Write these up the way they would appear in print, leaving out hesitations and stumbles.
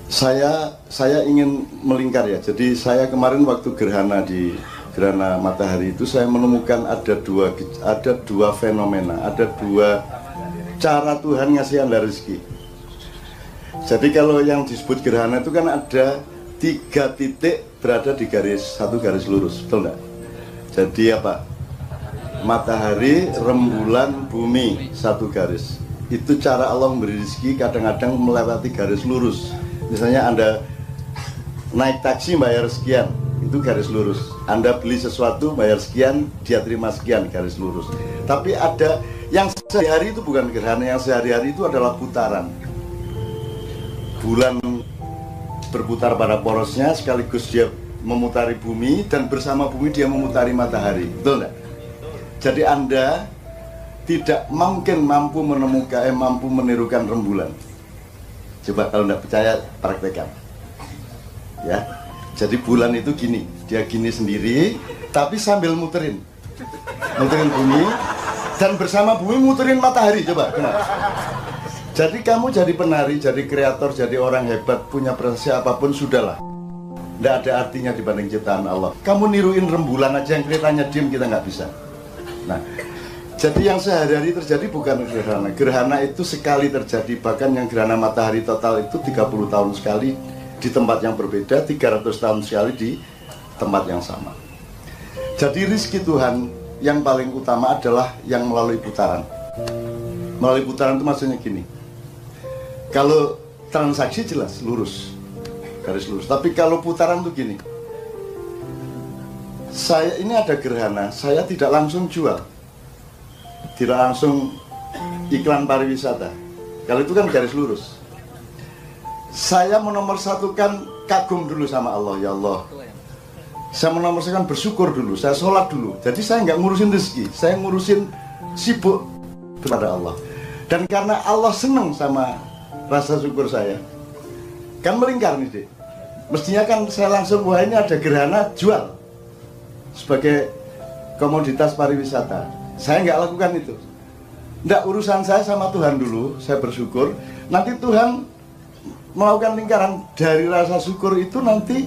Saya ingin melingkar ya. Jadi saya kemarin waktu gerhana matahari itu saya menemukan ada dua fenomena, ada dua cara Tuhan ngasih Anda rezeki. Jadi kalau yang disebut gerhana itu kan ada 3 titik berada di satu garis lurus, betul enggak? Jadi apa? Matahari, rembulan, bumi, satu garis. Itu cara Allah memberi rezeki, kadang-kadang melewati garis lurus. Misalnya Anda naik taksi bayar sekian, itu garis lurus. Anda beli sesuatu bayar sekian, dia terima sekian, garis lurus. Tapi ada yang sehari-hari itu bukan gerhana, yang sehari-hari itu adalah putaran. Bulan berputar pada porosnya, sekaligus dia memutari bumi, dan bersama bumi dia memutari matahari, betul enggak? Jadi Anda tidak mungkin mampu menirukan rembulan. Coba kalau tidak percaya, praktekkan. Ya, jadi bulan itu gini, dia gini sendiri, tapi sambil muterin bumi, dan bersama bumi muterin matahari. Coba, kenapa? Jadi kamu jadi penari, jadi kreator, jadi orang hebat, punya prestasi apapun, sudahlah. Tidak ada artinya dibanding ciptaan Allah. Kamu niruin rembulan aja yang kelihatannya diem, kita nggak bisa. Nah, jadi yang sehari-hari terjadi bukan gerhana. Gerhana itu sekali terjadi, bahkan yang gerhana matahari total itu 30 tahun sekali di tempat yang berbeda, 300 tahun sekali di tempat yang sama. Jadi rizki Tuhan yang paling utama adalah yang melalui putaran. Melalui putaran itu maksudnya gini. Kalau transaksi jelas lurus, garis lurus. Tapi kalau putaran itu gini. Ini ada gerhana, saya tidak langsung jual, tidak langsung iklan pariwisata. Kalau itu kan garis lurus. Saya menomorsatukan kagum dulu sama Allah, ya Allah. Saya menomorsatukan bersyukur dulu, saya sholat dulu. Jadi saya nggak ngurusin rezeki, saya ngurusin sibuk kepada Allah. Dan karena Allah senang sama rasa syukur saya, kan melingkar nih deh. Mestinya kan saya langsung, wah ini ada gerhana, jual sebagai komoditas pariwisata. Saya nggak lakukan itu. Nggak, urusan saya sama Tuhan dulu, saya bersyukur. Nanti Tuhan melakukan lingkaran dari rasa syukur itu, nanti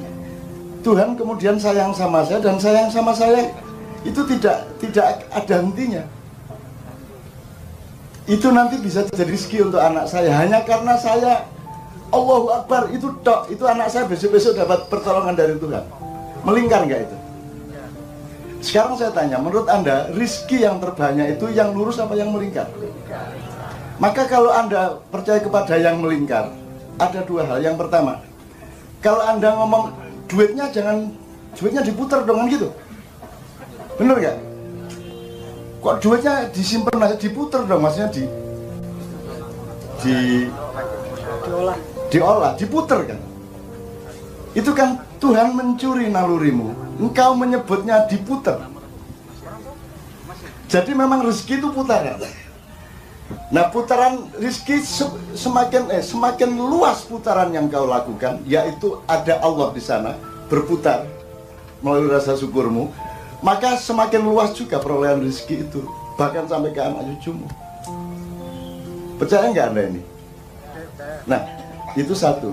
Tuhan kemudian sayang sama saya, dan sayang sama saya itu tidak ada hentinya. Itu nanti bisa jadi rezeki untuk anak saya, hanya karena saya Allahu Akbar itu tok, itu anak saya besok-besok dapat pertolongan dari Tuhan. Melingkar nggak itu? Sekarang saya tanya, menurut Anda rizki yang terbanyak itu yang lurus apa yang melingkar? Maka kalau Anda percaya kepada yang melingkar, ada dua hal. Yang pertama, kalau Anda ngomong duitnya diputar dong gitu, bener nggak? Kok duitnya disimpan aja, diputar dong, maksudnya diolah, diputar kan? Itu kan Tuhan mencuri nalurimu, engkau menyebutnya diputar. Jadi memang rezeki itu putaran. Nah, putaran rezeki semakin luas putaran yang kau lakukan, yaitu ada Allah di sana berputar melalui rasa syukurmu, maka semakin luas juga perolehan rezeki itu, bahkan sampai ke anak cucumu. Percaya nggak Anda ini? Nah, itu satu.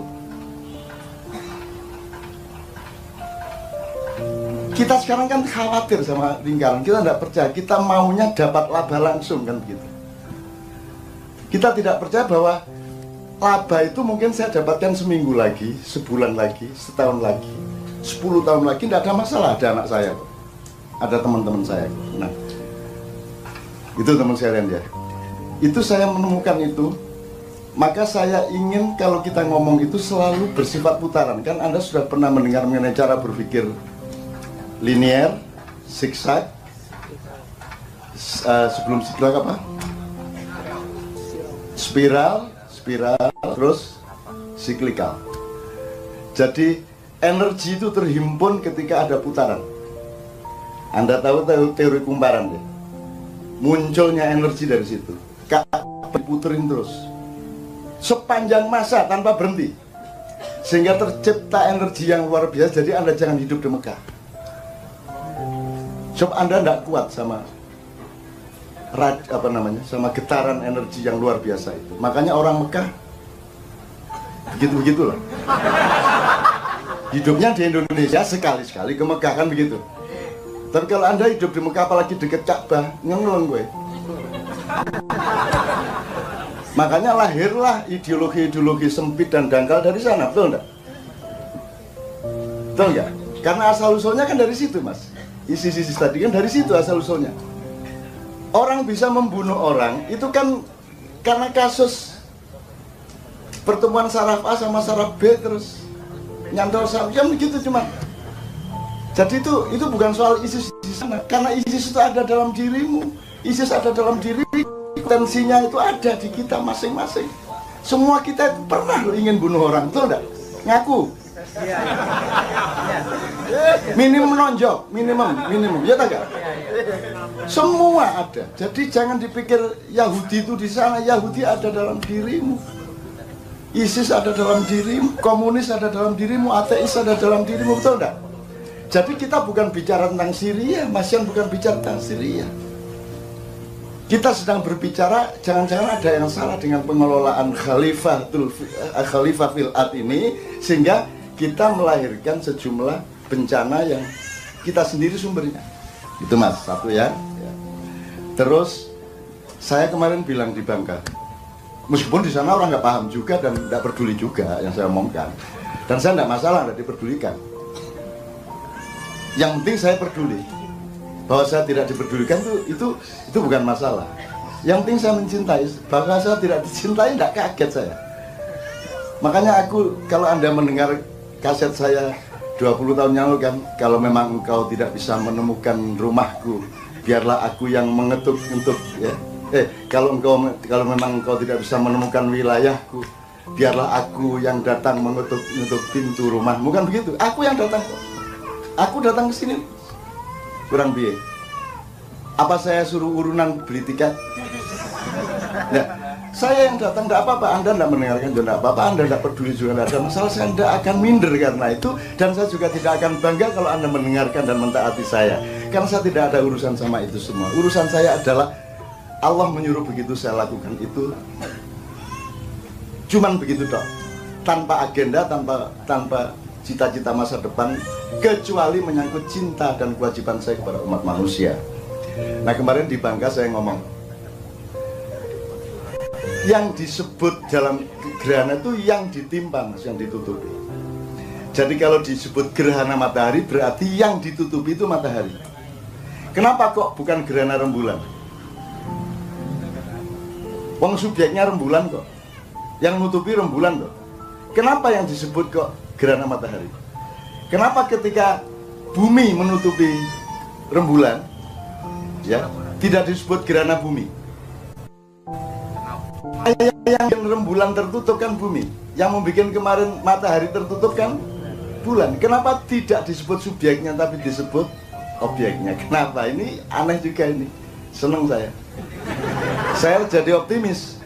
Kita sekarang kan khawatir sama lingkaran, kita tidak percaya, kita maunya dapat laba langsung kan begitu. Kita tidak percaya bahwa laba itu mungkin saya dapatkan seminggu lagi, sebulan lagi, setahun lagi, 10 tahun lagi, tidak ada masalah, ada anak saya, ada teman-teman saya. Nah, itu teman saya ya. Itu saya menemukan itu, maka saya ingin kalau kita ngomong itu selalu bersifat putaran. Kan Anda sudah pernah mendengar mengenai cara berpikir linear, zigzag, sebelum zigzag apa? Spiral, terus siklikal. Jadi energi itu terhimpun ketika ada putaran. Anda tahu teori kumparan ya? Munculnya energi dari situ. Diputerin terus sepanjang masa tanpa berhenti, sehingga tercipta energi yang luar biasa. Jadi Anda jangan hidup di Mekah. Coba Anda tidak kuat sama sama getaran energi yang luar biasa itu. Makanya orang Mekah Begitu-begitulah. Hidupnya di Indonesia sekali-sekali ke Mekah kan begitu. Tapi kalau Anda hidup di Mekah apalagi deket Ka'bah, ngelong gue. Makanya lahirlah ideologi-ideologi sempit dan dangkal dari sana, betul enggak? Betul enggak? Karena asal-usulnya kan dari situ, Mas. ISIS tadi kan dari situ asal-usulnya. Orang bisa membunuh orang, itu kan karena kasus pertemuan saraf A sama saraf B terus nyantol saraf, kan begitu cuma. Jadi itu bukan soal ISIS di sana, karena ISIS itu ada dalam dirimu, ISIS ada dalam diri, tensinya itu ada di kita masing-masing. Semua kita itu pernah lo ingin bunuh orang, betul enggak? Ngaku. Minimum nonjok, minimum, ya tak? Semua ada. Jadi jangan dipikir Yahudi itu di sana, Yahudi ada dalam dirimu. ISIS ada dalam dirimu, komunis ada dalam dirimu, ateis ada dalam dirimu, betul enggak? Jadi kita bukan bicara tentang Syria, Masyan bukan bicara tentang Syria. Kita sedang berbicara, jangan-jangan ada yang salah dengan pengelolaan khalifah fil ard ini, sehingga kita melahirkan sejumlah bencana yang kita sendiri sumbernya. Itu Mas, satu ya. Terus saya kemarin bilang di Bangka, meskipun di sana orang nggak paham juga dan nggak peduli juga yang saya omongkan, dan saya nggak masalah, nggak diperdulikan. Yang penting saya peduli. Bahwa saya tidak diperdulikan itu bukan masalah. Yang penting saya mencintai. Bahwa saya tidak dicintai, tidak kaget saya. Makanya aku, kalau Anda mendengar kaset saya 20 tahun yang lalu kan, kalau memang engkau tidak bisa menemukan rumahku, biarlah aku yang mengetuk-ngetuk ya. Kalau memang engkau tidak bisa menemukan wilayahku, biarlah aku yang datang mengetuk-ngetuk pintu rumahmu, kan begitu. Aku yang datang kok. Aku datang ke sini kurang biaya. Apa saya suruh urunan beli tiket? Nah, saya yang datang tidak apa-apa. Anda tidak mendengarkan juga tidak apa-apa. Anda tidak peduli juga tidak ada masalah. Saya tidak akan minder karena itu, dan saya juga tidak akan bangga kalau Anda mendengarkan dan mentaati saya. Karena saya tidak ada urusan sama itu semua. Urusan saya adalah Allah menyuruh begitu, saya lakukan itu. Cuman begitu dok. Tanpa agenda, tanpa cita-cita masa depan, kecuali menyangkut cinta dan kewajiban saya kepada umat manusia. Nah kemarin di Bangka saya ngomong, yang disebut dalam gerhana itu yang ditimpa, Mas, yang ditutupi. Jadi kalau disebut gerhana matahari berarti yang ditutupi itu matahari. Kenapa kok bukan gerhana rembulan? Wong subjeknya rembulan kok, yang nutupi rembulan kok. Kenapa yang disebut kok gerhana matahari? Kenapa ketika bumi menutupi rembulan, ya, tidak disebut gerhana bumi? Yang rembulan tertutup kan bumi, yang membuat kemarin matahari tertutup kan bulan. Kenapa tidak disebut subjeknya tapi disebut objeknya? Kenapa? Ini aneh juga ini. Seneng saya. Saya jadi optimis.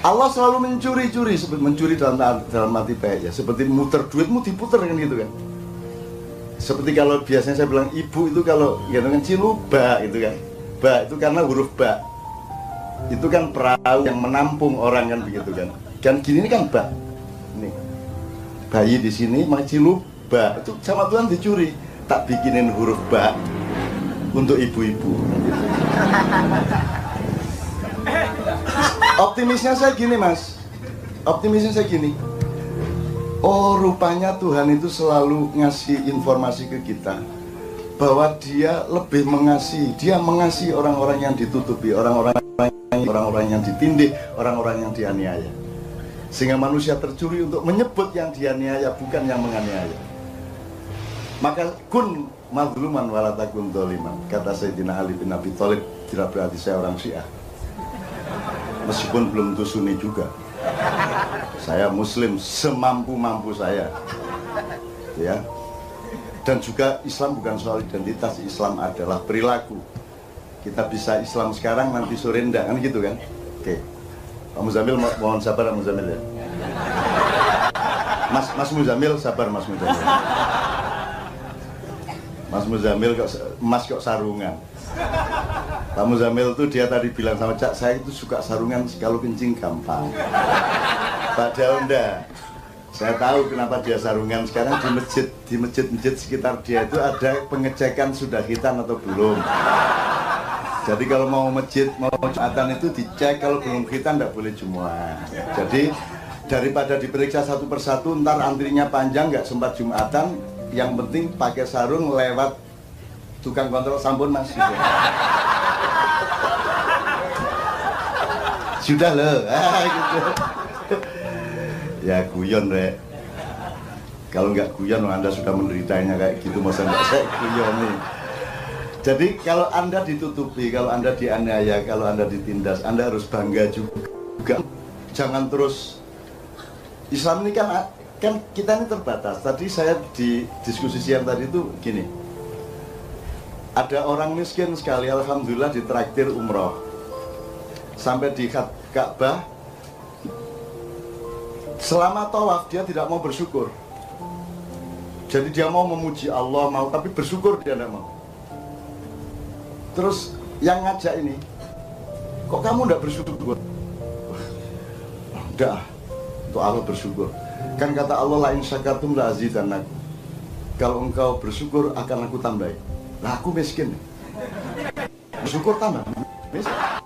Allah selalu mencuri-curi, mencuri dalam arti baik ya, seperti muter duitmu diputer kan gitu kan. Seperti kalau biasanya saya bilang ibu itu kalau gitu kan ciluba gitu kan. Ba itu karena huruf ba. Itu kan perahu yang menampung orang kan begitu kan. Dan gini ini kan ba. Ini. Bayi di sini maka ciluba. Itu sama Tuhan dicuri. Tak bikinin huruf ba untuk ibu-ibu gitu. Optimisnya saya gini Mas, optimisnya saya gini, oh rupanya Tuhan itu selalu ngasih informasi ke kita bahwa dia lebih mengasihi, dia mengasihi orang-orang yang ditutupi, orang-orang yang ditindih, orang-orang yang dianiaya. Sehingga manusia tercuri untuk menyebut yang dianiaya, bukan yang menganiaya. Maka kun mazluman walatakun doliman, kata Sayyidina Ali bin Abi Thalib, tidak berarti saya orang Syiah. Meskipun belum tentu Sunni juga, saya Muslim semampu-mampu saya, ya. Dan juga Islam bukan soal identitas, Islam adalah perilaku. Kita bisa Islam sekarang, nanti sore enggak, kan gitu kan? Oke, Pak Muzamil mohon sabar, Pak Muzamil ya. Mas Muzamil sabar, Mas Muzamil. Mas Muzamil kok sarungan. Pak Muzamil tuh dia tadi bilang sama Cak, saya itu suka sarungan kalau kencing gampang. Pak Daunda, saya tahu kenapa dia sarungan. Sekarang di masjid sekitar dia itu ada pengecekan sudah khitan atau belum. Jadi kalau mau masjid, mau Jumatan itu dicek, kalau belum khitan tidak boleh Jumat. Jadi daripada diperiksa satu persatu, ntar antrinya panjang nggak sempat Jumatan, yang penting pakai sarung lewat tukang kontrol, sampun mas. Sudah loh, gitu. Ya guyon rek. Kalau nggak guyon, Anda sudah menderitanya kayak gitu, masa nggak saya guyon nih. Jadi kalau Anda ditutupi, kalau Anda dianiaya, kalau Anda ditindas, Anda harus bangga juga. Jangan terus. Islam ini kan kita ini terbatas. Tadi saya di diskusi siang tadi itu gini. Ada orang miskin sekali, alhamdulillah ditraktir umroh. Sampai di Ka'bah, selama tawaf dia tidak mau bersyukur. Jadi dia mau memuji Allah, mau, tapi bersyukur dia tidak mau. Terus yang ngajak ini, kok kamu tidak bersyukur? Enggak, untuk Allah bersyukur. Kan kata Allah, la in syakartum la azidannakum. Kalau engkau bersyukur akan aku tambahin. Nah aku miskin. Bersyukur tambah. Miskin.